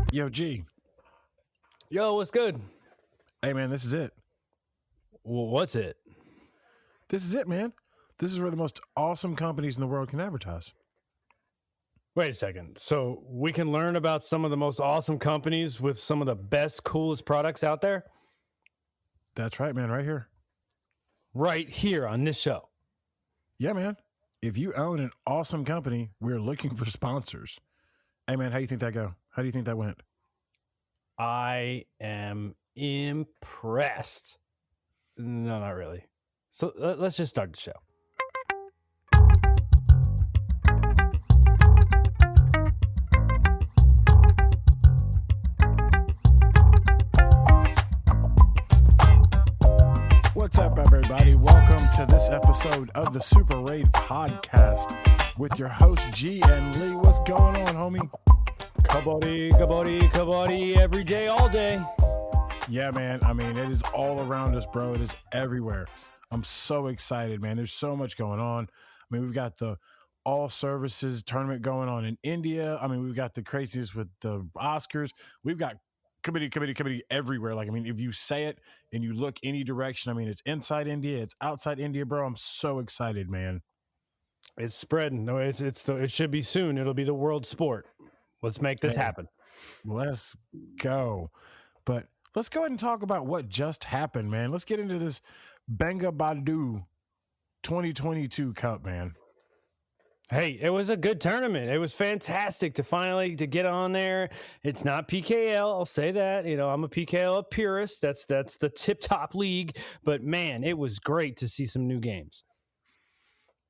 Yo, G. Yo, what's good? Hey, man, this is it. What's it? This is it, man. This is where the most awesome companies in the world can advertise. Wait a second. So we can learn about some of the most awesome companies with some of the best, coolest products out there That's right, man, right here. right here on this show. Yeah, man. If you own an awesome company, we're looking for sponsors. Hey, man, how do you think that go? How do you think that went? I am impressed. No, not really. So let's just start the show. What's up, everybody? Welcome to this episode of the Super Raid Podcast with your host, G and Lee. What's going on, homie? Kabati, every day, all day. Yeah, man. I mean, it is all around us, bro. It is everywhere. I'm so excited, man. There's so much going on. I mean, we've got the all services tournament going on in India. I mean, we've got the craziest with the Oscars. We've got committee everywhere. Like, I mean, if you say it and you look any direction, I mean, it's inside India, it's outside India, bro. I'm so excited, man. It's spreading. No, it should be soon. It'll be the world sport. Let's make this happen. Let's go. But let's go ahead and talk about what just happened, man. Let's get into this Bangabandhu 2022 Cup, man. Hey, it was a good tournament. It was fantastic to finally to get on there. It's not PKL, I'll say that. You know, I'm a PKL purist. That's the tip-top league. But man, it was great to see some new games.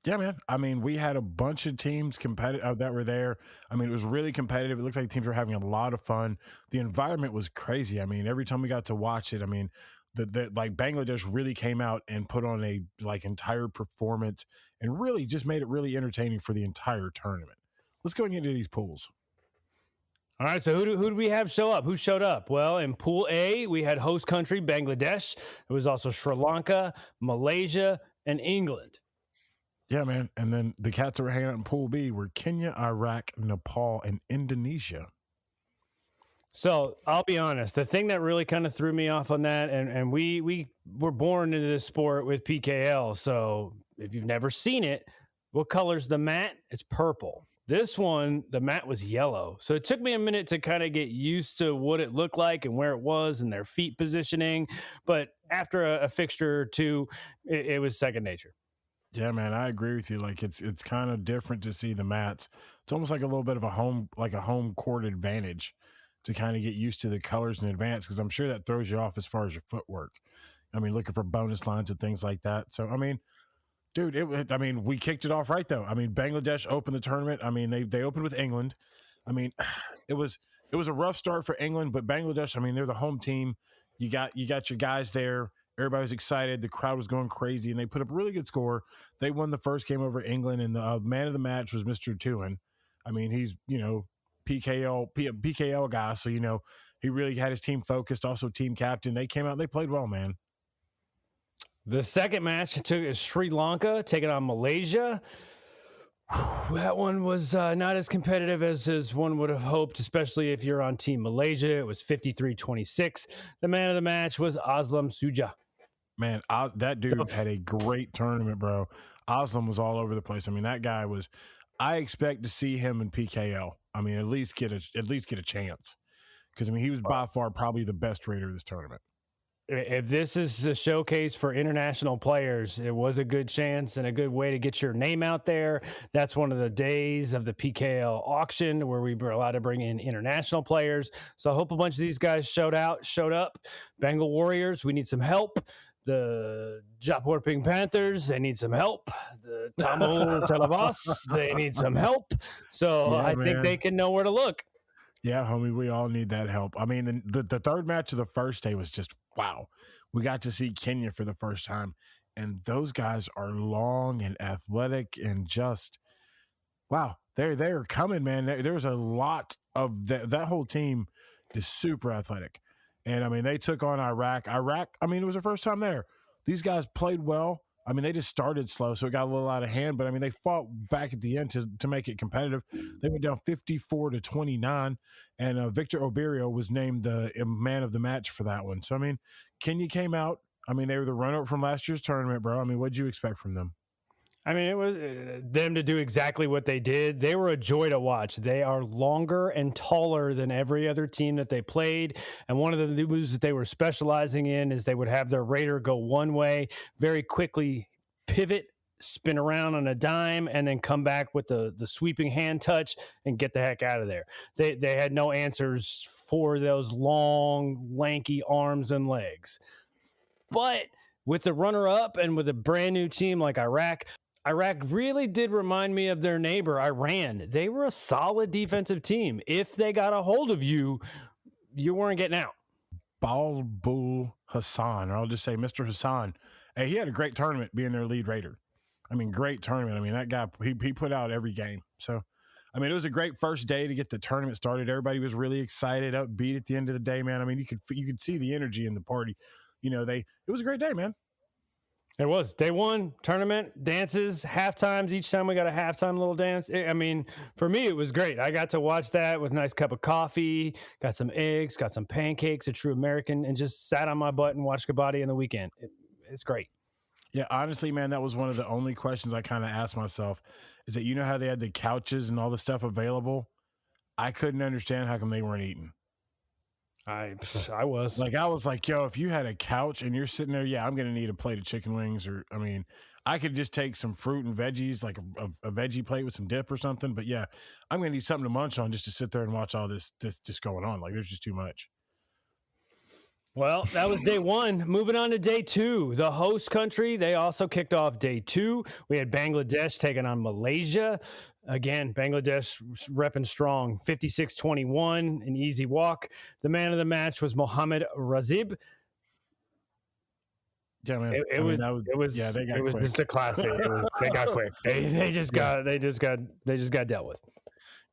Yeah, man. I mean, we had a bunch of teams competitive that were there. I mean, it was really competitive. It looks like teams were having a lot of fun. The environment was crazy. I mean, every time we got to watch it, I mean, the like Bangladesh really came out and put on a like entire performance and really just made it really entertaining for the entire tournament. Let's go and get into these pools. All right, so who do we have show up? Who showed up? Well, in Pool A, we had host country Bangladesh. There was also Sri Lanka, Malaysia, and England. Yeah, man. And then the cats that were hanging out in Pool B were Kenya, Iraq, Nepal, and Indonesia. So I'll be honest, the thing that really kind of threw me off on that, and we were born into this sport with PKL. So if you've never seen it, what color's the mat? It's purple. This one, the mat was yellow. So it took me a minute to kind of get used to what it looked like and where it was and their feet positioning. But after a fixture or two, it was second nature. Yeah, man, I agree with you. Like it's kind of different to see the mats. It's almost like a little bit of a home court advantage to kind of get used to the colors in advance, because I'm sure that throws you off as far as your footwork. I mean, looking for bonus lines and things like that. So, I mean, dude, we kicked it off right though. I mean, Bangladesh opened the tournament. I mean, they opened with England. I mean, it was a rough start for England, but Bangladesh, I mean, they're the home team. You got your guys there. Everybody was excited. The crowd was going crazy, and they put up a really good score. They won the first game over England, and the man of the match was Mr. Tuin. I mean, he's, PKL guy, so, he really had his team focused, also team captain. They came out and they played well, man. The second match took Sri Lanka taking on Malaysia. That one was not as competitive as one would have hoped, especially if you're on Team Malaysia. It was 53-26. The man of the match was Aslam Suja. Man, that dude had a great tournament, bro. Aslam was all over the place. I mean, that guy was. I expect to see him in PKL. I mean, at least get a chance, because I mean, he was by far probably the best raider of this tournament. If this is a showcase for international players, it was a good chance and a good way to get your name out there. That's one of the days of the PKL auction where we were allowed to bring in international players. So I hope a bunch of these guys showed up. Bengal Warriors, we need some help. The Jaipur Pink Panthers, they need some help. The Tamil Televas, they need some help. So yeah, I think they can know where to look. Yeah, homie, we all need that help. I mean, the third match of the first day was just, wow. We got to see Kenya for the first time, and those guys are long and athletic and just, wow, they're coming, man. There's a lot of that whole team is super athletic. And, I mean, they took on Iraq. I mean, it was their first time there. These guys played well. I mean, they just started slow, so it got a little out of hand. But I mean, they fought back at the end to make it competitive. They went down 54-29, and Victor Oberio was named the man of the match for that one. So I mean, Kenya came out. I mean, they were the runner-up from last year's tournament, bro. I mean, what'd you expect from them? I mean, it was them to do exactly what they did. They were a joy to watch. They are longer and taller than every other team that they played. And one of the moves that they were specializing in is they would have their raider go one way, very quickly pivot, spin around on a dime, and then come back with the sweeping hand touch and get the heck out of there. They had no answers for those long, lanky arms and legs. But with the runner up and with a brand new team like Iraq really did remind me of their neighbor, Iran. They were a solid defensive team. If they got a hold of you, you weren't getting out. Balbul Hassan, or I'll just say Mr. Hassan. Hey, he had a great tournament being their lead raider. I mean, great tournament. I mean, that guy, he put out every game. So, I mean, it was a great first day to get the tournament started. Everybody was really excited, upbeat at the end of the day, man. I mean, you could see the energy in the party. You know, it was a great day, man. It was day one, tournament, dances, half times. Each time we got a halftime little dance. I mean, for me, it was great. I got to watch that with a nice cup of coffee, got some eggs, got some pancakes, a true American, and just sat on my butt and watched Kabaddi in the weekend. It's great. Yeah, honestly, man, that was one of the only questions I kind of asked myself is that, you know how they had the couches and all the stuff available? I couldn't understand how come they weren't eating. I was like, yo, if you had a couch and you're sitting there, yeah, I'm going to need a plate of chicken wings, or, I mean, I could just take some fruit and veggies, like a veggie plate with some dip or something. But yeah, I'm going to need something to munch on just to sit there and watch all this just going on. Like, there's just too much. Well, that was day one. Moving on to day two. The host country, they also kicked off day two. We had Bangladesh taking on Malaysia. Again, Bangladesh repping strong, 56-21, an easy walk. The man of the match was Mohammad Razib. Yeah, man. It was just a classic. They got quick. They just got dealt with.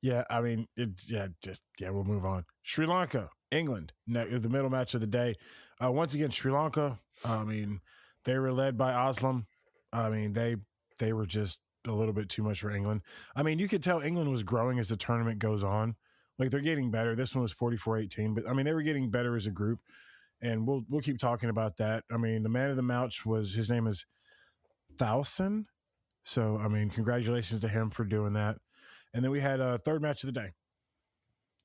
Yeah, I mean, we'll move on. Sri Lanka, England, the middle match of the day. Once again, Sri Lanka, I mean, they were led by Aslam. I mean, they were just a little bit too much for England. I mean, you could tell England was growing as the tournament goes on. Like, they're getting better. This one was 44-18, but I mean, they were getting better as a group, and we'll keep talking about that. I mean, the man of the match his name is Thowson. So, I mean, congratulations to him for doing that. And then we had a third match of the day.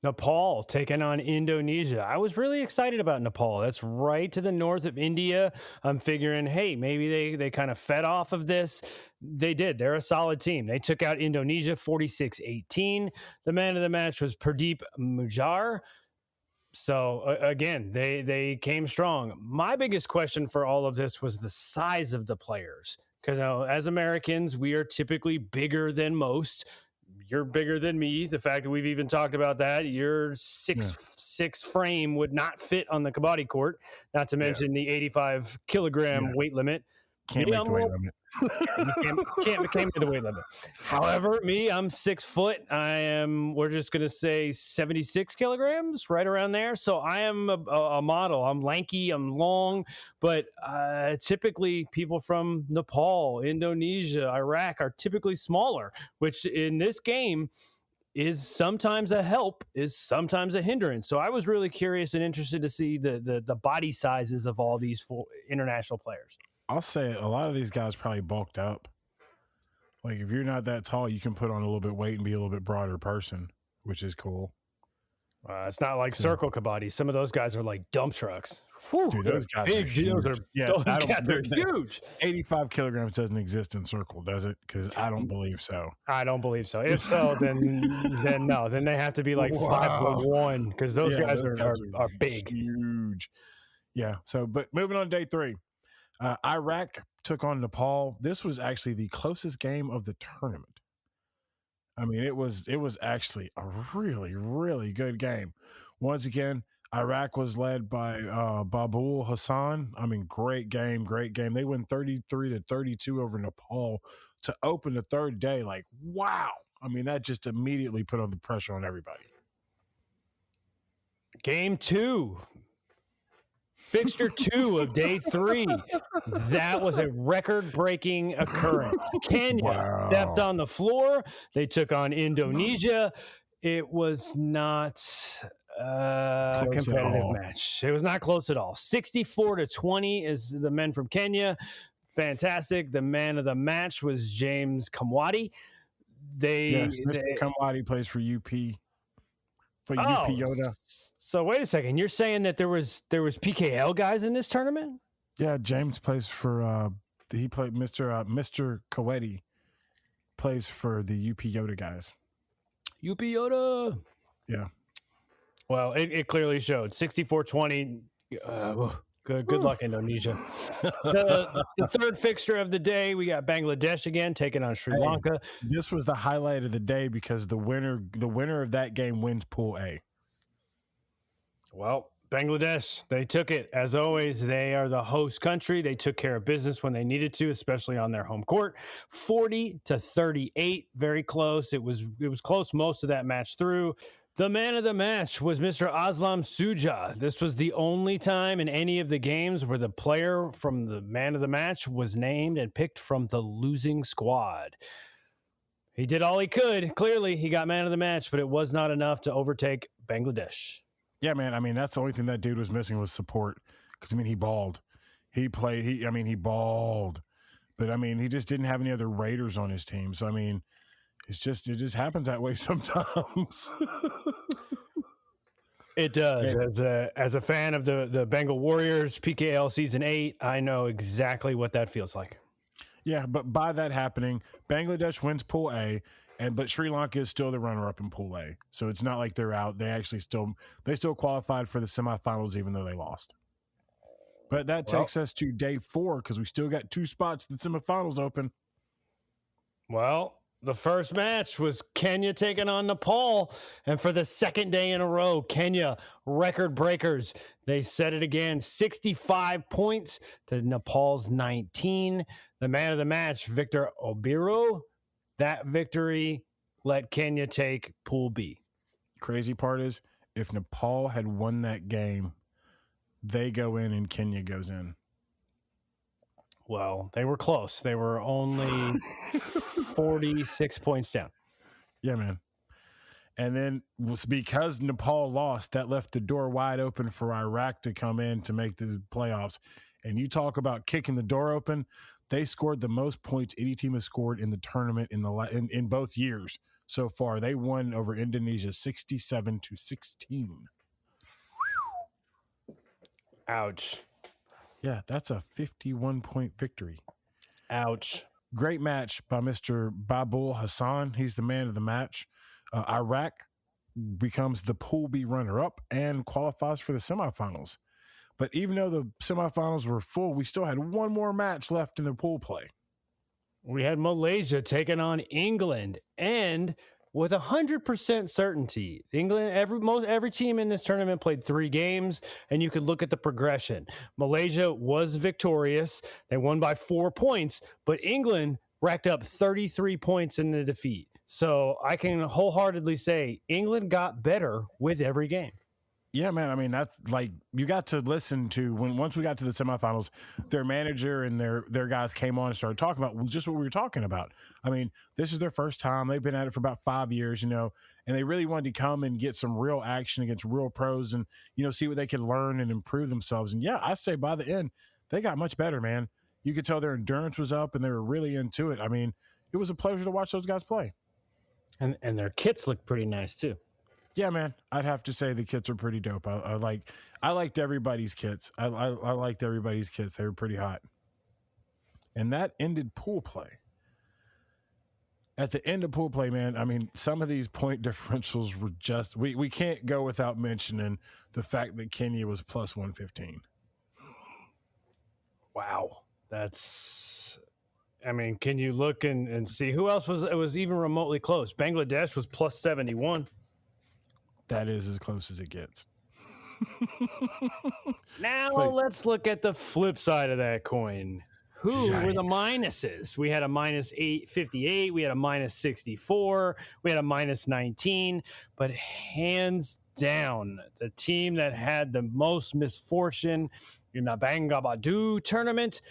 Nepal taking on Indonesia. I was really excited about Nepal. That's right to the north of India. I'm figuring, hey, maybe they kind of fed off of this. They did. They're a solid team. They took out Indonesia 46-18. The man of the match was Pradeep Mujar. So again, they came strong. My biggest question for all of this was the size of the players. Because as Americans, we are typically bigger than most. You're bigger than me. The fact that we've even talked about that, your six frame would not fit on the Kabaddi court, not to mention the 85 kilogram weight limit. Can't make the weight limit. Can't make the weight limit. However, I'm 6 foot. We're just going to say 76 kilograms, right around there. So I am a model. I'm lanky, I'm long, but typically people from Nepal, Indonesia, Iraq are typically smaller, which in this game is sometimes a help, is sometimes a hindrance. So I was really curious and interested to see the body sizes of all these four international players. I'll say a lot of these guys probably bulked up. Like, if you're not that tall, you can put on a little bit weight and be a little bit broader person, which is cool. It's not like circle Kabaddi. Some of those guys are like dump trucks. Whew, dude, those guys big, are huge. They're huge. 85 kilograms doesn't exist in circle, does it? Because I don't believe so. I don't believe so. If so, then no. Then they have to be like 5'1", because those guys are big. Huge. Yeah. So, but moving on to day three. Iraq took on Nepal. This was actually the closest game of the tournament. I mean, it was actually a really, really good game. Once again, Iraq was led by Babul Hassan. I mean, great game. They win 33-32 over Nepal to open the third day. Like, wow. I mean, that just immediately put on the pressure on everybody. Game two. Fixture 2 of day 3. That was a record-breaking occurrence. Kenya stepped Wow. on the floor. They took on Indonesia. It was not a Close at competitive all. match. It was not close at all. 64-20 is the men from Kenya. Fantastic. The man of the match was James Kamwadi. Yes, Mr. Kamadi plays for UP. For UP Yoda. So wait a second. You're saying that there was PKL guys in this tournament? Yeah, James plays for he played Mr. Kaweti plays for the UP Yoda guys. UP Yoda. Yeah. Well, it clearly showed. 64-20. Good luck, Indonesia. The third fixture of the day, we got Bangladesh again taking on Sri Lanka. This was the highlight of the day because the winner of that game wins Pool A. Well, Bangladesh, they took it. As always, they are the host country. They took care of business when they needed to, especially on their home court. 40-38, very close. It was close most of that match through. The man of the match was Mr. Aslam Suja. This was the only time in any of the games where the player from the man of the match was named and picked from the losing squad. He did all he could. Clearly, he got man of the match, but it was not enough to overtake Bangladesh. Yeah, man. I mean, that's the only thing that dude was missing was support. Because, I mean, he balled. He balled. But, I mean, he just didn't have any other Raiders on his team. So, I mean, it just happens that way sometimes. It does. As a fan of the Bengal Warriors, PKL Season 8, I know exactly what that feels like. Yeah, but by that happening, Bangladesh wins Pool A, but Sri Lanka is still the runner-up in Pool A. So it's not like they're out. They actually still qualified for the semifinals even though they lost. But that takes us to day 4 because we still got 2 spots in the semifinals open. Well, the first match was Kenya taking on Nepal. And for the second day in a row, Kenya, record breakers. They set it again, 65 points to Nepal's 19. The man of the match, Victor Obiro. That victory let Kenya take Pool B. Crazy part is, if Nepal had won that game, they go in and Kenya goes in. Well, they were close. They were only 46 points down. Yeah, man. And then because Nepal lost, that left the door wide open for Iraq to come in to make the playoffs. And you talk about kicking the door open. They scored the most points any team has scored in the tournament in both years so far. They won over Indonesia 67-16. Ouch. Yeah, that's a 51-point victory. Ouch. Great match by Mr. Babul Hassan. He's the man of the match. Iraq becomes the Pool B runner-up and qualifies for the semifinals. But even though the semifinals were full, we still had one more match left in the pool play. We had Malaysia taking on England, and with 100% certainty, England, every team in this tournament played 3 games, and you could look at the progression. Malaysia was victorious. They won by 4 points, but England racked up 33 points in the defeat. So I can wholeheartedly say England got better with every game. Yeah, man. I mean, that's like you got to listen to once we got to the semifinals, their manager and their guys came on and started talking about just what we were talking about. I mean, this is their first time. They've been at it for about 5 years, and they really wanted to come and get some real action against real pros and, see what they could learn and improve themselves. And yeah, I say by the end, they got much better, man. You could tell their endurance was up and they were really into it. I mean, it was a pleasure to watch those guys play. And their kits look pretty nice too. Yeah, man. I'd have to say the kits are pretty dope. I liked everybody's kits. I liked everybody's kits. They were pretty hot. And that ended pool play. At the end of pool play, man, I mean, some of these point differentials were just we can't go without mentioning the fact that Kenya was plus 115. Wow. Can you look and see who else was even remotely close? Bangladesh was plus 71. That is as close as it gets. Now let's look at the flip side of that coin. Who were the Yikes. minuses? We had a minus 858. We had a minus 64. We had a minus 19. But hands down, the team that had the most misfortune in the Bangabandhu tournament,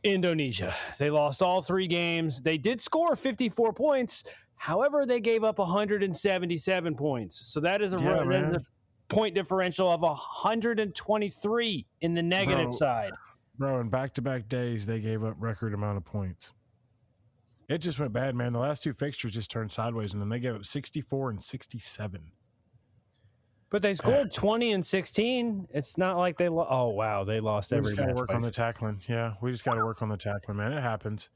Indonesia. They lost all 3 games. They did score 54 points. However, they gave up 177 points. So that is a point differential of 123 in the negative side. Bro, in back-to-back days, they gave up record amount of points. It just went bad, man. The last 2 fixtures just turned sideways, and then they gave up 64 and 67. But they scored 20 and 16. It's not like they oh, wow, they lost every match. We just got to work on the tackling. Yeah, we just got to work on the tackling, man. It happens.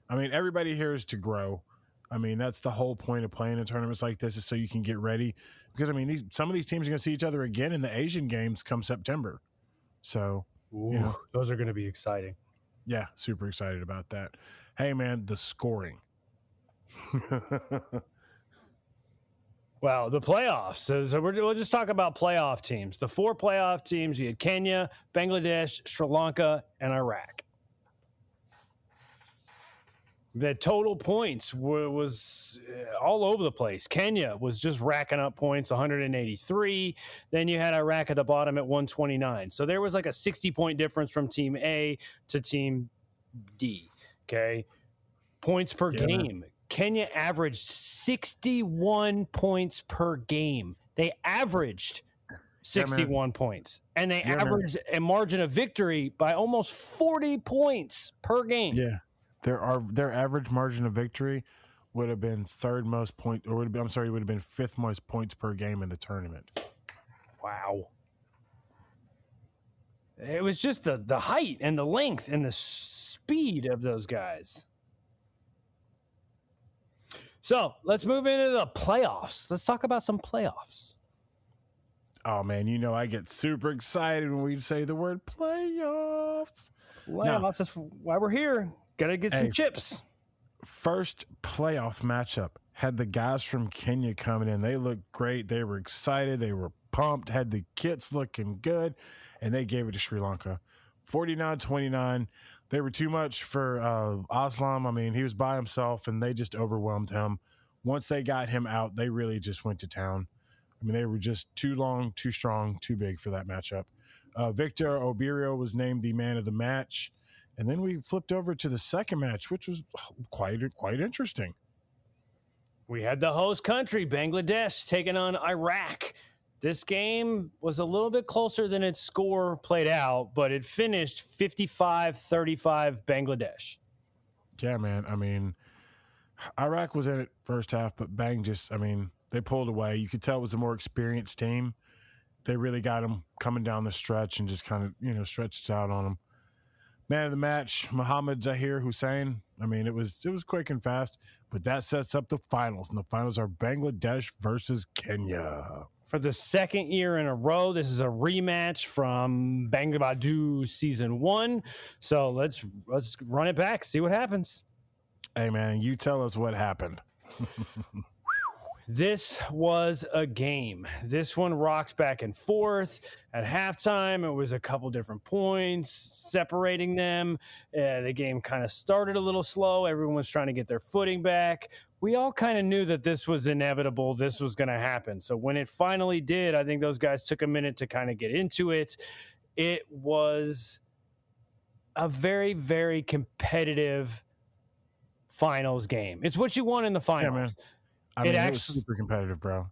I mean, everybody here is to grow. I mean, that's the whole point of playing in tournaments like this, is so you can get ready. Because, I mean, some of these teams are going to see each other again in the Asian games come September. So... Ooh, those are going to be exciting. Yeah, super excited about that. Hey, man, the scoring. Well, the playoffs. So we'll just talk about playoff teams. The 4 playoff teams, you had Kenya, Bangladesh, Sri Lanka, and Iraq. The total points was all over the place. Kenya was just racking up points, 183. Then you had Iraq at the bottom at 129. So there was like a 60-point difference from Team A to Team D. Okay. Points per game. Kenya averaged 61 points per game. They averaged 61 points. And they averaged a margin of victory by almost 40 points per game. Yeah. Their average margin of victory would have been 5th most points per game in the tournament. Wow. It was just the height and the length and the speed of those guys. So let's move into the playoffs. Let's talk about some playoffs. Oh, man, I get super excited when we say the word playoffs. Playoffs, that's why we're here. Gotta get some chips. First playoff matchup had the guys from Kenya coming in. They looked great. They were excited. They were pumped, had the kits looking good, and they gave it to Sri Lanka. 49-29. They were too much for Aslam. I mean, he was by himself, and they just overwhelmed him. Once they got him out, they really just went to town. I mean, they were just too long, too strong, too big for that matchup. Victor Obirio was named the man of the match. And then we flipped over to the second match, which was quite interesting. We had the host country, Bangladesh, taking on Iraq. This game was a little bit closer than its score played out, but it finished 55-35 Bangladesh. Yeah, man. I mean, Iraq was in it first half, but Bang they pulled away. You could tell it was a more experienced team. They really got them coming down the stretch and just kind of, stretched out on them. Man of the match, Mohammad Zahir Hussain. I mean, it was quick and fast, but that sets up the finals, and the finals are Bangladesh versus Kenya. For the second year in a row, this is a rematch from Bangabandhu season 1. So let's run it back, see what happens. Hey, man, you tell us what happened. This was a game. This one rocked back and forth. At halftime, it was a couple different points separating them. The game kind of started a little slow. Everyone was trying to get their footing back. We all kind of knew that this was inevitable. This was going to happen. So when it finally did, I think those guys took a minute to kind of get into it. It was a very, very competitive finals game. It's what you want in the finals. Yeah, man. I mean, it was super competitive, bro.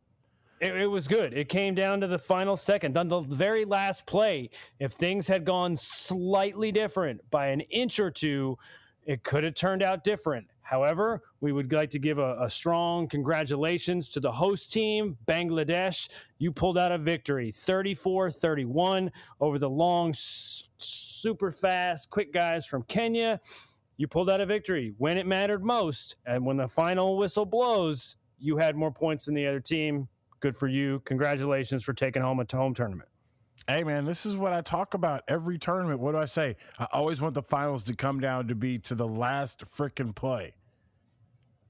It was good. It came down to the final second. On the very last play, if things had gone slightly different by an inch or two, it could have turned out different. However, we would like to give a strong congratulations to the host team, Bangladesh. You pulled out a victory, 34-31 over the long, super fast, quick guys from Kenya. You pulled out a victory when it mattered most. And when the final whistle blows, you had more points than the other team. Good for you. Congratulations for taking home a home tournament. Hey, man, this is what I talk about every tournament. What do I say? I always want the finals to come down to be to the last freaking play.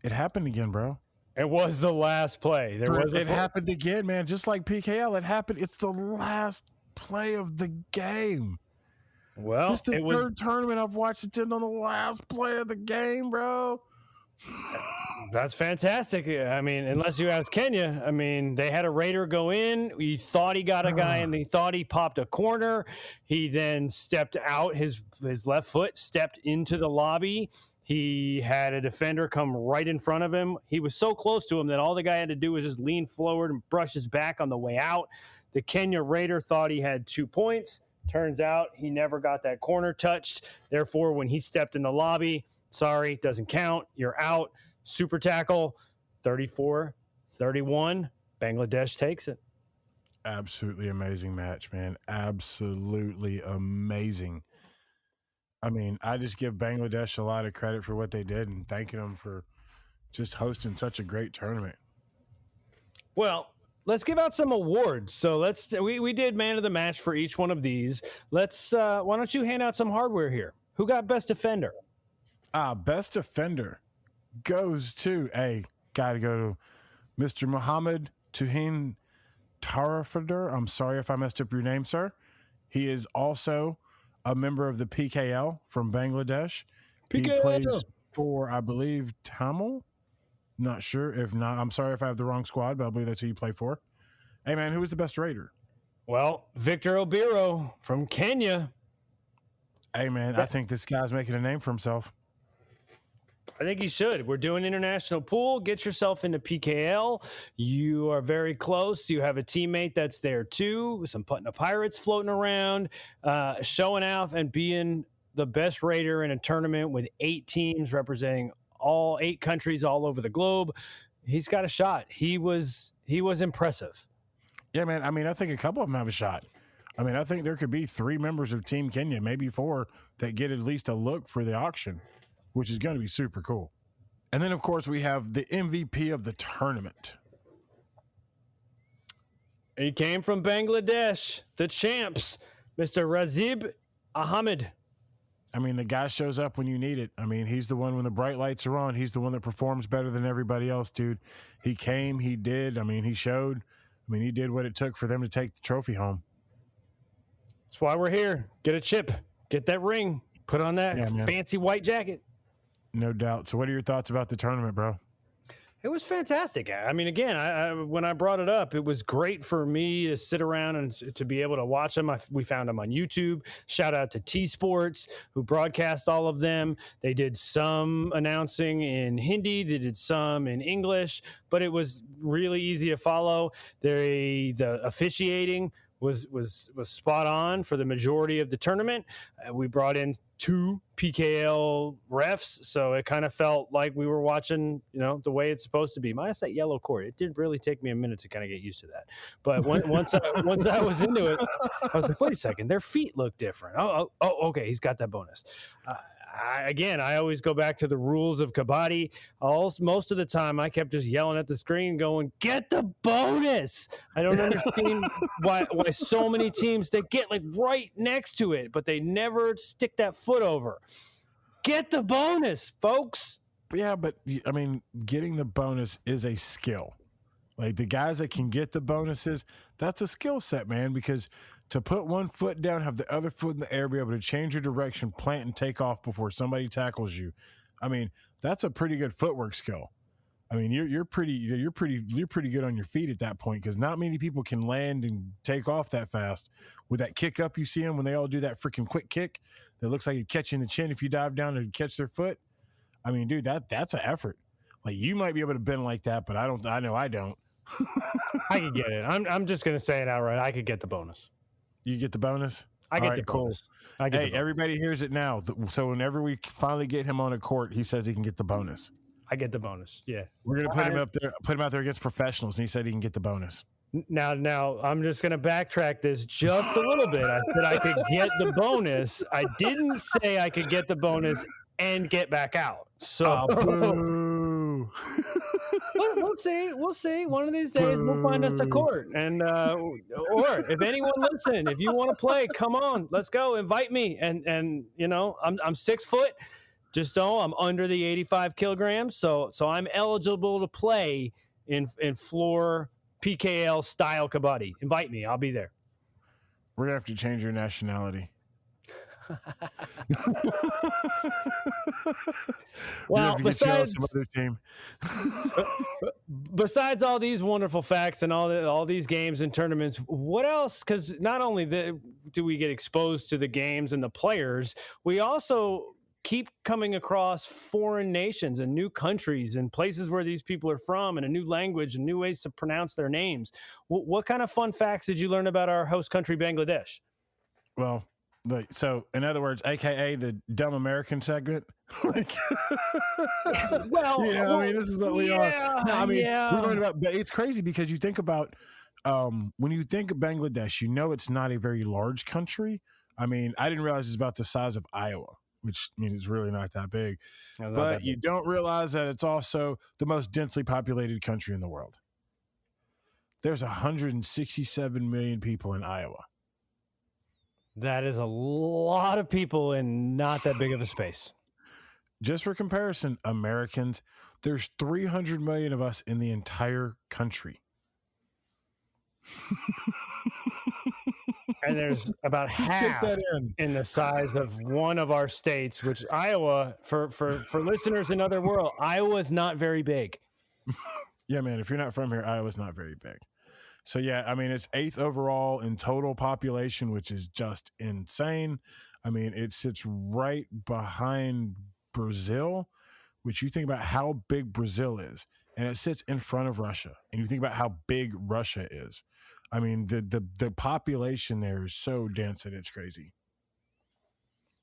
It happened again, bro. It was the last play. It happened again, man. Just like PKL, it happened. It's the last play of the game. Well, This is the it was third tournament I've watched it in on the last play of the game, bro. That's fantastic. I mean, unless you ask Kenya, I mean, they had a Raider go in. He thought he got a guy and he thought he popped a corner. He then stepped out, his left foot stepped into the lobby. He had a defender come right in front of him. He was so close to him that all the guy had to do was just lean forward and brush his back on the way out. The Kenya Raider thought he had 2 points. Turns out he never got that corner touched. Therefore, when he stepped in the lobby, sorry, doesn't count. You're out. Super tackle, 34-31. Bangladesh takes it. Absolutely amazing match, man. Absolutely amazing. I mean, I just give Bangladesh a lot of credit for what they did and thanking them for just hosting such a great tournament. Well, let's give out some awards. So we did man of the match for each one of these. Let's why don't you hand out some hardware here? Who got best defender? Best defender goes to gotta go to Mr. Mohammed Tuhin Tarafader. I'm sorry if I messed up your name, sir. He is also a member of the PKL from Bangladesh. PKL. He plays for, I believe, Tamil. Not sure. If not, I'm sorry if I have the wrong squad, but I believe that's who you play for. Hey, man, who was the best Raider? Well, Victor Obiro from Kenya. Hey, man, I think this guy's making a name for himself. I think you should. We're doing international pool. Get yourself into PKL. You are very close. You have a teammate that's there too. Some Putna Pirates floating around, showing off and being the best Raider in a tournament with 8 teams representing all 8 countries all over the globe. He's got a shot. He was impressive. Yeah, man. I mean, I think a couple of them have a shot. I mean, I think there could be 3 members of Team Kenya, maybe 4, that get at least a look for the auction, which is going to be super cool. And then, of course, we have the MVP of the tournament. He came from Bangladesh, the champs, Mr. Razib Ahmed. I mean, the guy shows up when you need it. I mean, he's the one when the bright lights are on. He's the one that performs better than everybody else, dude. He came, he did. I mean, he showed. I mean, he did what it took for them to take the trophy home. That's why we're here. Get a chip. Get that ring. Put on that fancy white jacket. No doubt. So what are your thoughts about the tournament, bro? It was fantastic. I mean, again, when I brought it up, it was great for me to sit around and to be able to watch them. We found them on YouTube. Shout out to T Sports, who broadcast all of them. They did some announcing in Hindi. They did some in English, but it was really easy to follow. The officiating was spot on for the majority of the tournament. We brought in 2 PKL refs, so it kind of felt like we were watching, the way it's supposed to be. Minus that yellow cord, it did really take me a minute to kind of get used to that. But once I was into it, I was like, wait a second, their feet look different. Oh, okay, he's got that bonus. I always go back to the rules of Kabati. Most of the time, I kept just yelling at the screen going, get the bonus. I don't understand why so many teams, they get like right next to it, but they never stick that foot over. Get the bonus, folks. Yeah, but I mean, getting the bonus is a skill. Like the guys that can get the bonuses, that's a skill set, man, because to put one foot down, have the other foot in the air, be able to change your direction, plant and take off before somebody tackles you. I mean, that's a pretty good footwork skill. I mean, you're pretty good on your feet at that point, because not many people can land and take off that fast. With that kick up, you see them when they all do that freaking quick kick that looks like you catch you in the chin if you dive down and catch their foot. I mean, dude, that's an effort. Like you might be able to bend like that, but I know I don't. I could get it. I'm just gonna say it outright. I could get the bonus. You get the bonus? I get the bonus. Hey, everybody hears it now. So whenever we finally get him on a court, he says he can get the bonus. I get the bonus. Yeah. We're gonna put him out there against professionals, and he said he can get the bonus. Now I'm just gonna backtrack this just a little bit. I said I could get the bonus. I didn't say I could get the bonus and get back out. So we'll see. One of these days we'll find us a court, and or if anyone listen, if you want to play, come on, let's go. Invite me, and I'm 6 foot. Just know I'm under the 85 kilograms, so I'm eligible to play in floor PKL style kabaddi. Invite me, I'll be there. We're gonna have to change your nationality. We have Well, to get you out with some other team. besides all these wonderful facts and all these games and tournaments, what else? Because not only do we get exposed to the games and the players, we also keep coming across foreign nations and new countries and places where these people are from, and a new language and new ways to pronounce their names. What kind of fun facts did you learn about our host country, Bangladesh? Well, so in other words, AKA the dumb American segment. Like, Well, I mean, this is what we are. No, I mean, yeah. we learned about, but it's crazy because you think about when you think of Bangladesh, it's not a very large country. I mean, I didn't realize it's about the size of Iowa, which means it's really not that big. But you don't realize that it's also the most densely populated country in the world. There's 167 million people in Iowa. That is a lot of people in not that big of a space. Just for comparison, Americans, there's 300 million of us in the entire country. And there's about half in the size of one of our states, which Iowa, for listeners in other world, Iowa is not very big. Yeah, man, if you're not from here, Iowa's not very big. So, yeah, I mean, it's 8th overall in total population, which is just insane. I mean, it sits right behind Brazil, which you think about how big Brazil is, and it sits in front of Russia. And you think about how big Russia is. I mean, the population there is so dense that it's crazy.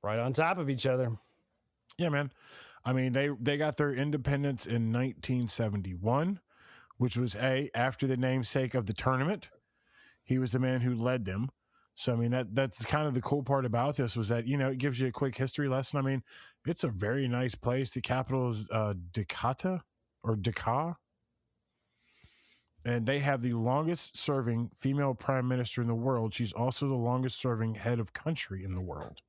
Right on top of each other. Yeah, man. I mean, they got their independence in 1971, which was after the namesake of the tournament. He was the man who led them. So, I mean, that's kind of the cool part about this was that, it gives you a quick history lesson. I mean, it's a very nice place. The capital is Dhaka. And they have the longest serving female prime minister in the world. She's also the longest serving head of country in the world.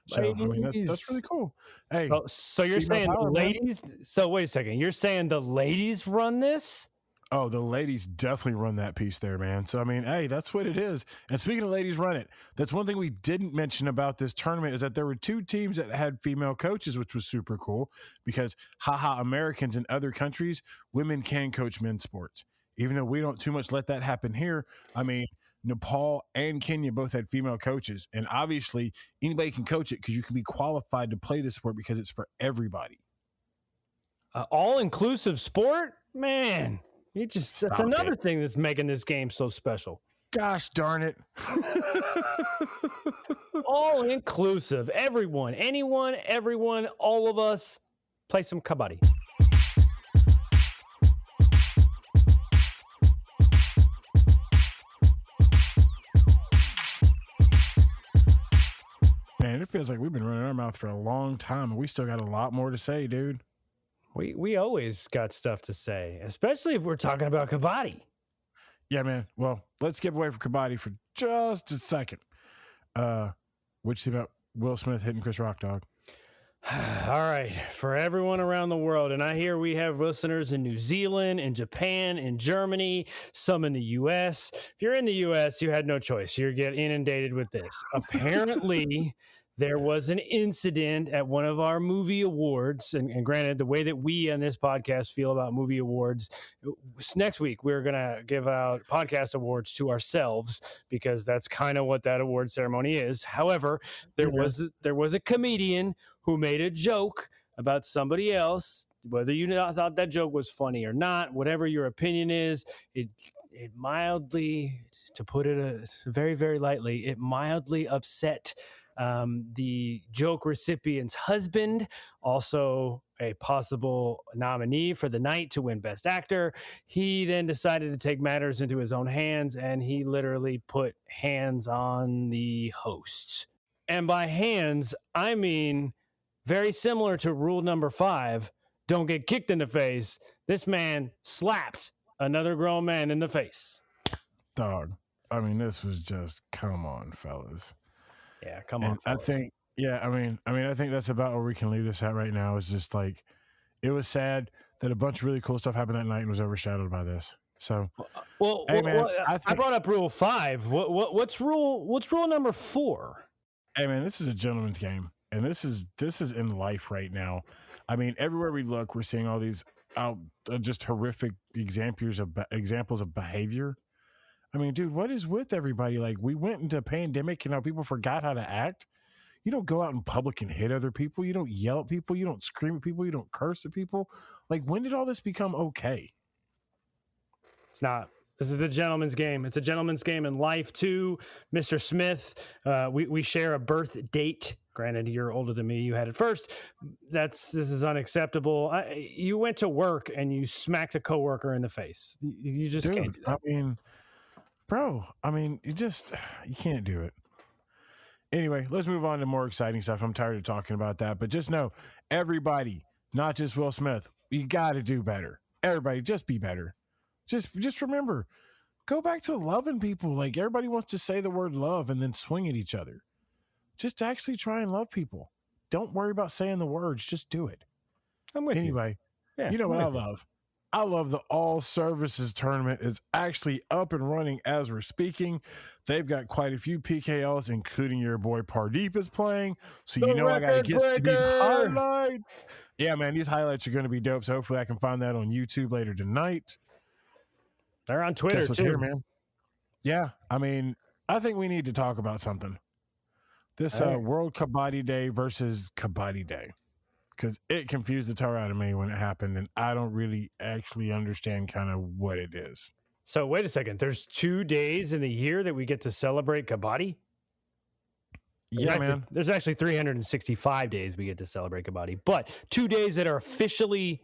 So, I mean, that's really cool. Hey, so you're saying the ladies? Man. So wait a second. You're saying the ladies run this? Oh, the ladies definitely run that piece there, man. So, I mean, hey, that's what it is. And speaking of ladies run it, that's one thing we didn't mention about this tournament is that there were 2 teams that had female coaches, which was super cool because, Americans in other countries, women can coach men's sports. Even though we don't too much let that happen here. I mean, Nepal and Kenya both had female coaches. And obviously, anybody can coach it because you can be qualified to play the sport because it's for everybody. All-inclusive sport? Man, that's another thing that's making this game so special. Gosh darn it. All-inclusive. Everyone, anyone, everyone, all of us play some kabaddi. Man, it feels like we've been running our mouth for a long time, and we still got a lot more to say, dude. We always got stuff to say, especially if we're talking about kabaddi. Yeah, man. Well, let's get away from kabaddi for just a second. What'd you say about Will Smith hitting Chris Rock, dog? All right, for everyone around the world, and I hear we have listeners in New Zealand, in Japan, in Germany, some in the U.S. If you're in the U.S., you had no choice. You're getting inundated with this. Apparently, there was an incident at one of our movie awards, and granted, the way that we on this podcast feel about movie awards, next week we're going to give out podcast awards to ourselves because that's kind of what that award ceremony is. However, there was a comedian who made a joke about somebody else, whether you thought that joke was funny or not, whatever your opinion is, it mildly, to put it very, very lightly, it mildly upset the joke recipient's husband, also a possible nominee for the night to win Best Actor. He then decided to take matters into his own hands, and he literally put hands on the host. And by hands, I mean very similar to rule number 5, don't get kicked in the face. This man slapped another grown man in the face. Dog. I mean, this was just, come on, fellas. Yeah, come on. I think that's about where we can leave this at right now. It's just like, it was sad that a bunch of really cool stuff happened that night and was overshadowed by this. So, I brought up rule 5. What's rule number 4? Hey man, this is a gentleman's game, and this is in life right now. I mean, everywhere we look, we're seeing all these out just horrific examples of behavior. I mean, dude, what is with everybody? Like, we went into a pandemic, and now people forgot how to act. You don't go out in public and hit other people. You don't yell at people. You don't scream at people. You don't curse at people. Like, when did all this become okay? It's not. This is a gentleman's game. It's a gentleman's game in life too, Mr. Smith. We share a birth date. Granted, you're older than me. You had it first. This is unacceptable. You went to work and you smacked a coworker in the face. You just can't Dude, do I that. mean, bro, I mean, you can't do it. Anyway, let's move on to more exciting stuff. I'm tired of talking about that, but just know, everybody, not just Will Smith, you got to do better. Everybody, just be better. Just remember, go back to loving people. Like, everybody wants to say the word love and then swing at each other. Just actually try and love people. Don't worry about saying the words. Just do it. I'm with you. Anyway, Yeah, you know I'm what I with you. love? I love the All Services tournament is actually up and running as we're speaking. They've got quite a few PKLs, including your boy Pardeep is playing. So you know I got to get to these highlights. Yeah, man, these highlights are going to be dope. So hopefully I can find that on YouTube later tonight. They're on Twitter Guess what's too. here, man? Yeah, I mean, I think we need to talk about something. This All right. World Kabaddi Day versus Kabaddi Day. Because it confused the tar out of me when it happened, and I don't really actually understand kind of what it is. So wait a second. There's 2 days in the year that we get to celebrate Kabaddi. Yeah, man. There's actually 365 days we get to celebrate Kabaddi, but 2 days that are officially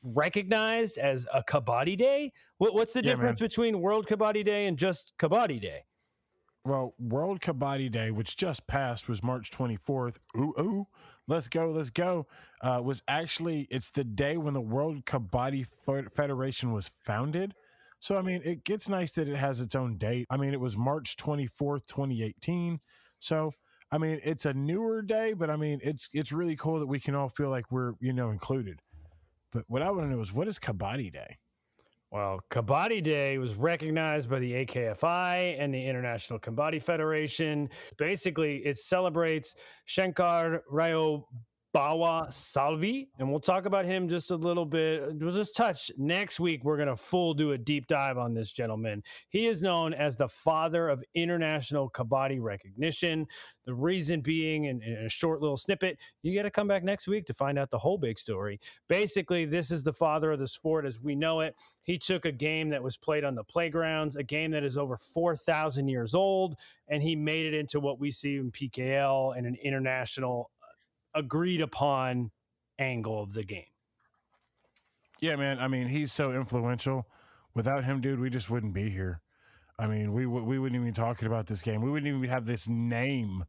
recognized as a Kabaddi Day. What's the difference between World Kabaddi Day and just Kabaddi Day? Well, World Kabaddi Day, which just passed, was March 24th. Ooh, let's go. Was actually, it's the day when the World Kabaddi Federation was founded. So, I mean, it gets nice that it has its own date. I mean, it was March 24th, 2018. So, I mean, it's a newer day, but I mean, it's really cool that we can all feel like we're, included. But what I want to know is, what is Kabaddi Day? Well, Kabaddi Day was recognized by the AKFI and the International Kabaddi Federation. Basically, it celebrates Shankar Rao Bawa Salvi, and we'll talk about him just a little bit. We'll just touch next week. We're going to do a deep dive on this gentleman. He is known as the father of international Kabaddi recognition. The reason being, in a short little snippet, you got to come back next week to find out the whole big story. Basically, this is the father of the sport as we know it. He took a game that was played on the playgrounds, a game that is over 4,000 years old, and he made it into what we see in PKL and an international agreed upon angle of the game. Yeah, man. I mean, he's so influential. Without him, dude, we just wouldn't be here. I mean, we wouldn't even be talking about this game. We wouldn't even have this name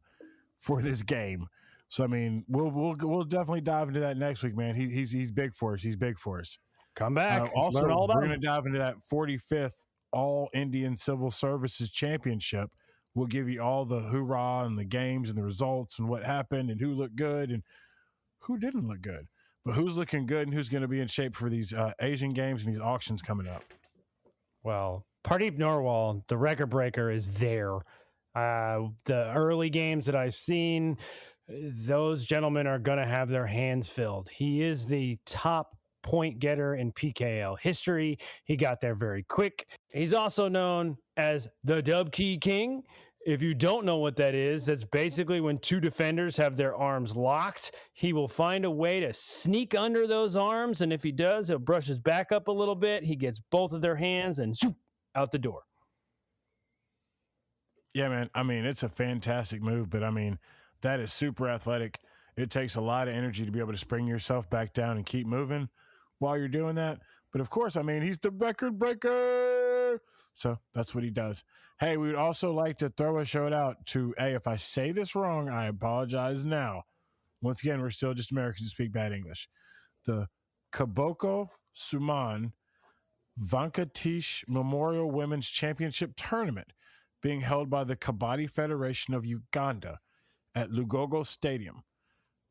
for this game. So, I mean, we'll definitely dive into that next week, man. He's big for us. He's big for us. Come back. Also, learn all about we're going to dive into that 45th All Indian Civil Services Championship. We'll give you all the hoorah and the games and the results and what happened and who looked good and who didn't look good. But who's looking good and who's going to be in shape for these Asian games and these auctions coming up. Well, Pardeep Narwal, the record breaker, is there. The early games that I've seen, those gentlemen are going to have their hands filled. He is the top point getter in PKL history. He got there very quick. He's also known as the Dub Key King. If you don't know what that is, that's basically when two defenders have their arms locked. He will find a way to sneak under those arms, and if he does, he'll brush his back up a little bit. He gets both of their hands and zoop, out the door. Yeah, man. I mean, it's a fantastic move, but I mean, that is super athletic. It takes a lot of energy to be able to spring yourself back down and keep moving while you're doing that. But of course, I mean, he's the record breaker. So that's what he does. Hey, we would also like to throw a shout out to, if I say this wrong, I apologize now. Once again, we're still just Americans who speak bad English. The Kaboko Suman Venkatesh Memorial Women's Championship Tournament being held by the Kabaddi Federation of Uganda at Lugogo Stadium.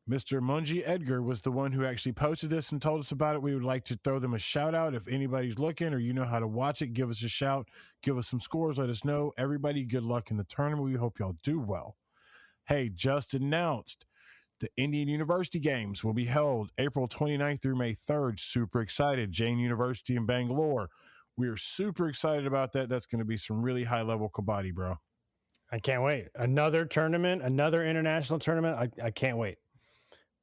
Mr. Munji Edgar was the one who actually posted this and told us about it. We would like to throw them a shout out. If anybody's looking or you know how to watch it, give us a shout. Give us some scores. Let us know. Everybody, good luck in the tournament. We hope y'all do well. Hey, just announced the Indian University Games will be held April 29th through May 3rd. Super excited. Jain University in Bangalore. We are super excited about that. That's going to be some really high level kabaddi, bro. I can't wait. Another tournament, another international tournament. I can't wait.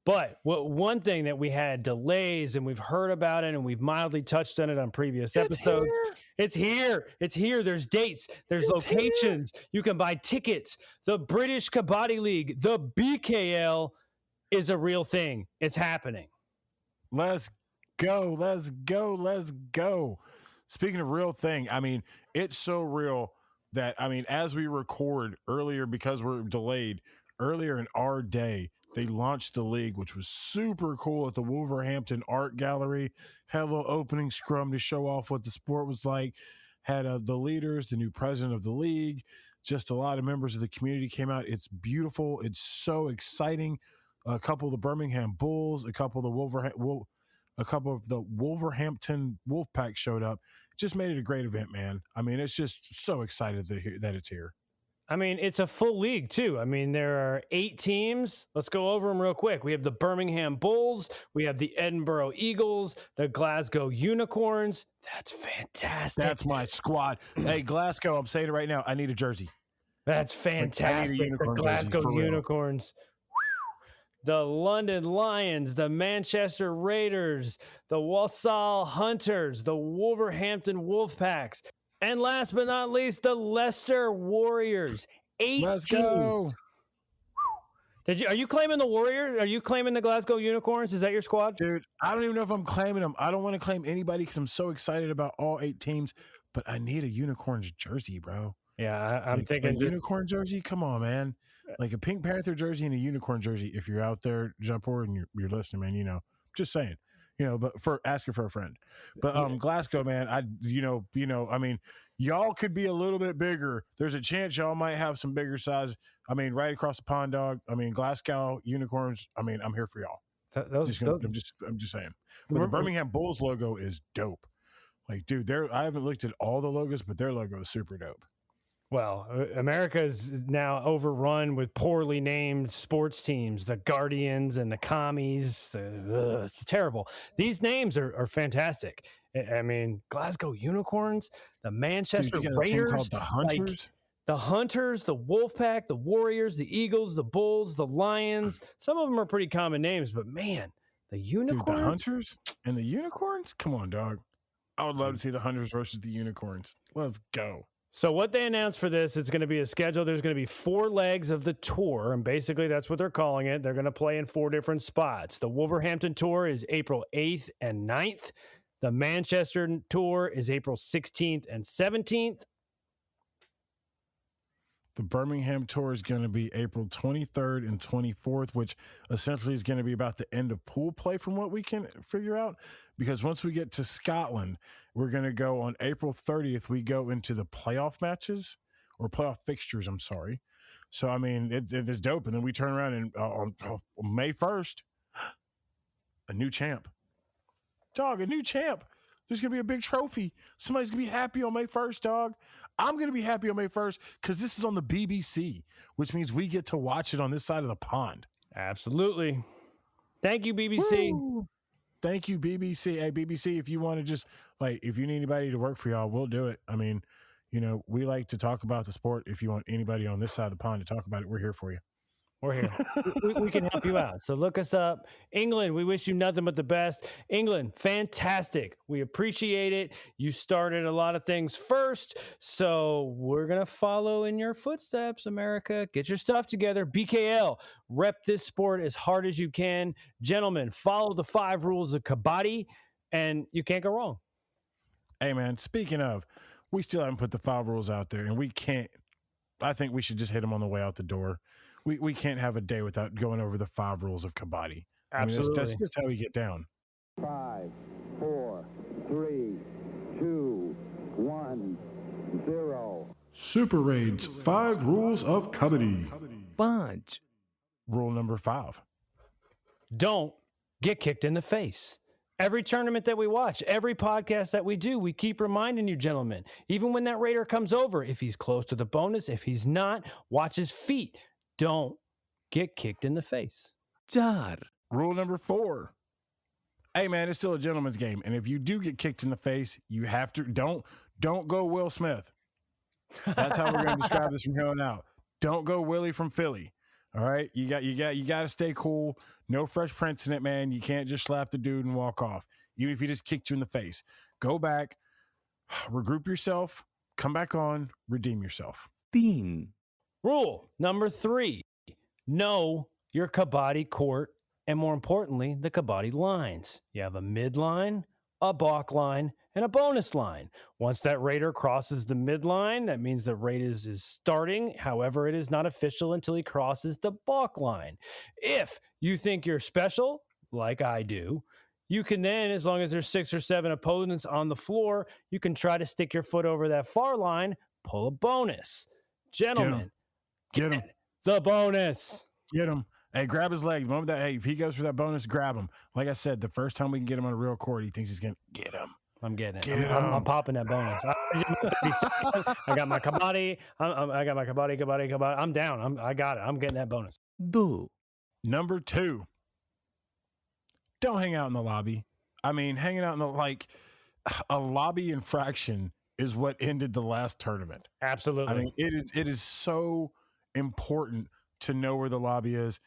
But one thing that we had delays and we've heard about it and we've mildly touched on it on previous episodes. It's here. It's here. There's dates. There's locations. You can buy tickets. The British Kabaddi League, the BKL, is a real thing. It's happening. Let's go. Let's go. Let's go. Speaking of real thing, I mean, it's so real that, I mean, as we record earlier, because we're delayed, earlier in our day, they launched the league, which was super cool at the Wolverhampton Art Gallery. Had a little opening scrum to show off what the sport was like. Had the leaders, the new president of the league, just a lot of members of the community came out. It's beautiful. It's so exciting. A couple of the Birmingham Bulls, a couple of the Wolverhampton Wolfpack showed up. Just made it a great event, man. I mean, it's just so excited that it's here. I mean, it's a full league, too. I mean, there are 8 teams. Let's go over them real quick. We have the Birmingham Bulls. We have the Edinburgh Eagles, the Glasgow Unicorns. That's fantastic. That's my squad. Hey, Glasgow, I'm saying it right now. I need a jersey. That's fantastic. The Glasgow Unicorns. The London Lions, the Manchester Raiders, the Walsall Hunters, the Wolverhampton Wolfpacks. And last but not least, the Leicester Warriors. 8 Let's teams. go. Are you claiming the Warriors? Are you claiming the Glasgow Unicorns? Is that your squad? Dude, I don't even know if I'm claiming them. I don't want to claim anybody because I'm so excited about all 8 teams, but I need a Unicorns jersey, bro. Yeah, I'm thinking. A unicorn jersey? Come on, man. Like a Pink Panther jersey and a unicorn jersey. If you're out there, jump forward and you're listening, man, you know, just saying. You know, but for asking for a friend. But Glasgow, man, I mean, y'all could be a little bit bigger. There's a chance y'all might have some bigger size. I mean, right across the pond, dog. I mean, Glasgow Unicorns. I mean, I'm here for y'all. I'm just saying. But the Birmingham Bulls logo is dope. Like, dude, I haven't looked at all the logos, but their logo is super dope. Well, America is now overrun with poorly named sports teams, the Guardians and the Commies. It's terrible. These names are fantastic. I mean, Glasgow Unicorns, the Manchester Raiders, called the Hunters. The Hunters, the Wolfpack, the Warriors, the Eagles, the Bulls, the Lions. Some of them are pretty common names, but man, the Unicorns. Dude, the Hunters and the Unicorns? Come on, dog. I would love to see the Hunters versus the Unicorns. Let's go. So what they announced for this, it's going to be a schedule. There's going to be 4 legs of the tour, and basically that's what they're calling it. They're going to play in 4 different spots. The Wolverhampton tour is April 8th and 9th. The Manchester tour is April 16th and 17th. The Birmingham tour is going to be April 23rd and 24th, which essentially is going to be about the end of pool play from what we can figure out. Because once we get to Scotland, we're going to go on April 30th. We go into the playoff matches or playoff fixtures. I'm sorry. So, I mean, it's dope. And then we turn around and on May 1st, a new champ. Dog, a new champ. There's going to be a big trophy. Somebody's going to be happy on May 1st, dog. I'm going to be happy on May 1st because this is on the BBC, which means we get to watch it on this side of the pond. Absolutely. Thank you, BBC. Woo! Thank you, BBC. Hey, BBC, if you want to just, like, if you need anybody to work for y'all, we'll do it. I mean, you know, we like to talk about the sport. If you want anybody on this side of the pond to talk about it, we're here for you. We're here. we can help you out. So look us up. England, we wish you nothing but the best. England, fantastic. We appreciate it. You started a lot of things first, so we're going to follow in your footsteps, America. Get your stuff together. BKL, rep this sport as hard as you can. Gentlemen, follow the 5 rules of Kabati, and you can't go wrong. Hey, man, speaking of, we still haven't put the 5 rules out there, and we can't. I think we should just hit them on the way out the door. We can't have a day without going over the 5 rules of Kabati. Absolutely. I mean, that's just how we get down. 5, 4, 3, 2, 1, 0. Super Raids 5 rules of Kabaddi. Bunch. Rule number 5. Don't get kicked in the face. Every tournament that we watch, every podcast that we do, we keep reminding you, gentlemen, even when that raider comes over, if he's close to the bonus, if he's not, watch his feet. Don't get kicked in the face. 4. Rule number 4. Hey man, it's still a gentleman's game, and if you do get kicked in the face, you have to don't go Will Smith. That's how we're going to describe this from here on out. Don't go Willie from Philly. All right, you got to stay cool. No Fresh Prince in it, man. You can't just slap the dude and walk off, even if he just kicked you in the face. Go back, regroup yourself, come back on, redeem yourself. 3. Rule number 3, know your Kabati court, and more importantly, the Kabati lines. You have a midline, a balk line, and a bonus line. Once that raider crosses the midline, that means the raid is starting. However, it is not official until he crosses the balk line. If you think you're special, like I do, you can then, as long as there's 6 or 7 opponents on the floor, you can try to stick your foot over that far line, pull a bonus. Gentlemen, Get him. the bonus. Get him. Hey, grab his legs. Moment that, hey, if he goes for that bonus, grab him. Like I said, the first time we can get him on a real court, he thinks he's going to get him. I'm getting it. Get I'm him. popping that bonus. I got my Kabati. I got my Kabati. I'm down. I got it. I'm getting that bonus. 2. Number 2. Don't hang out in the lobby. I mean, hanging out in a lobby infraction is what ended the last tournament. Absolutely. I mean, it is so important to know where the lobby is.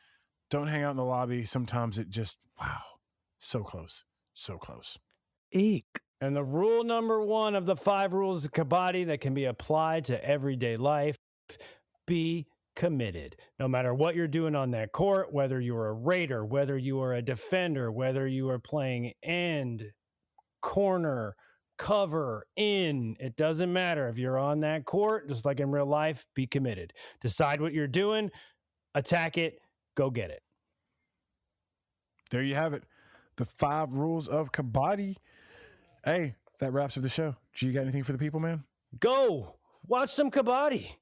Don't hang out in the lobby. Sometimes it just, wow, so close. So close. 1. And the rule number 1 of the 5 rules of Kabati that can be applied to everyday life: be committed. No matter what you're doing on that court, whether you're a raider, whether you are a defender, whether you are playing end, corner, cover, in, it doesn't matter. If you're on that court, just like in real life, be committed. Decide what you're doing, attack it, go get it. There you have it. The 5 rules of Kabati. Hey, that wraps up the show. G, you got anything for the people, man? Go watch some Kabati.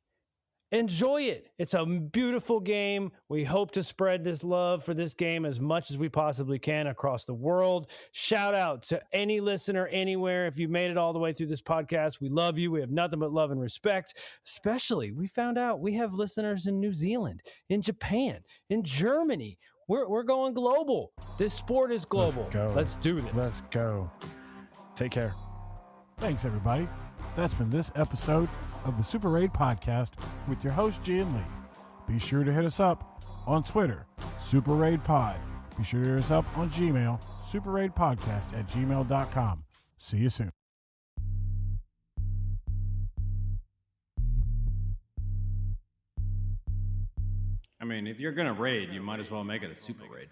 Enjoy it. It's a beautiful game. We hope to spread this love for this game as much as we possibly can across the world. Shout out to any listener anywhere. If you made it all the way through this podcast, we love you. We have nothing but love and respect. Especially, we found out we have listeners in New Zealand, in Japan, in Germany. We're going global. This sport is global. Let's go. Let's do this. Let's go. Take care. Thanks, everybody. That's been this episode of the Super Raid Podcast with your host, G and Lee. Be sure to hit us up on Twitter, Super Raid Pod. Be sure to hit us up on Gmail, superraidpodcast@gmail.com. See you soon. I mean, if you're going to raid, you might as well make it a super raid.